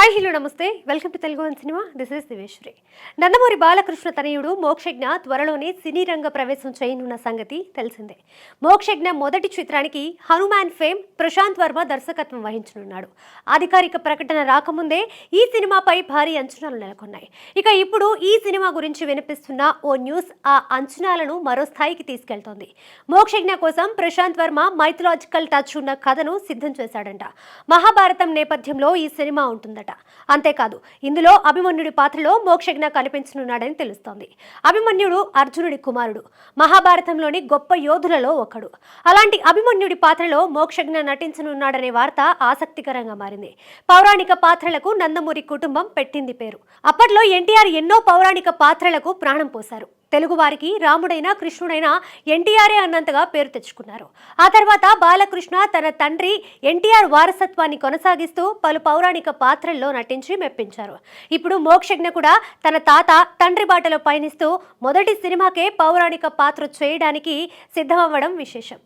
Hi hello నమస్తే welcome to Telugu one cinema. This is Diveshwari. Nandamuri Balakrishna తనయుడు మోక్షజ్ఞ త్వరలోనే సినీ రంగ ప్రవేశం చేయనున్న సంగతి తెలిసిందే. మోక్షజ్ఞ మొదటి చిత్రానికి హనుమాన్ ఫేమ్ ప్రశాంత్ వర్మ దర్శకత్వం వహించనున్నాడు. అధికారిక ప్రకటన రాకముందే ఈ సినిమాపై భారీ అంచనాలు నెలకొన్నాయి. ఇక ఇప్పుడు ఈ సినిమా గురించి వినిపిస్తున్న ఓ న్యూస్ ఆ అంచనాలను మరో స్థాయికి తీసుకెళ్తోంది. మోక్షజ్ఞ కోసం ప్రశాంత్ వర్మ మైథలాజికల్ టచ్ ఉన్న కథను సిద్ధం చేశాడంట. మహాభారతం నేపథ్యంలో ఈ సినిమా ఉంటుందట. అంతేకాదు ఇందులో అభిమన్యుడి పాత్రలో మోక్షజ్ఞ కనిపించనున్నాడని తెలుస్తోంది. అభిమన్యుడు అర్జునుడి కుమారుడు, మహాభారతంలోని గొప్ప యోధులలో ఒకడు. అలాంటి అభిమన్యుడి పాత్రలో మోక్షజ్ఞ నటించనున్నాడనే వార్త ఆసక్తికరంగా మారింది. పౌరాణిక పాత్రలకు నందమూరి కుటుంబం పెట్టింది పేరు. అప్పట్లో ఎన్టీఆర్ ఎన్నో పౌరాణిక పాత్రలకు ప్రాణం పోశారు. తెలుగువారికి రాముడైనా కృష్ణుడైనా ఎన్టీఆర్ఏ అన్నంతగా పేరు తెచ్చుకున్నారు. ఆ తర్వాత బాలకృష్ణ తన తండ్రి ఎన్టీఆర్ వారసత్వాన్ని కొనసాగిస్తూ పలు పౌరాణిక పాత్రల్లో నటించి మెప్పించారు. ఇప్పుడు మోక్షజ్ఞ కూడా తన తాత తండ్రి బాటలో పయనిస్తూ మొదటి సినిమాకే పౌరాణిక పాత్ర చేయడానికి సిద్ధమవ్వడం విశేషం.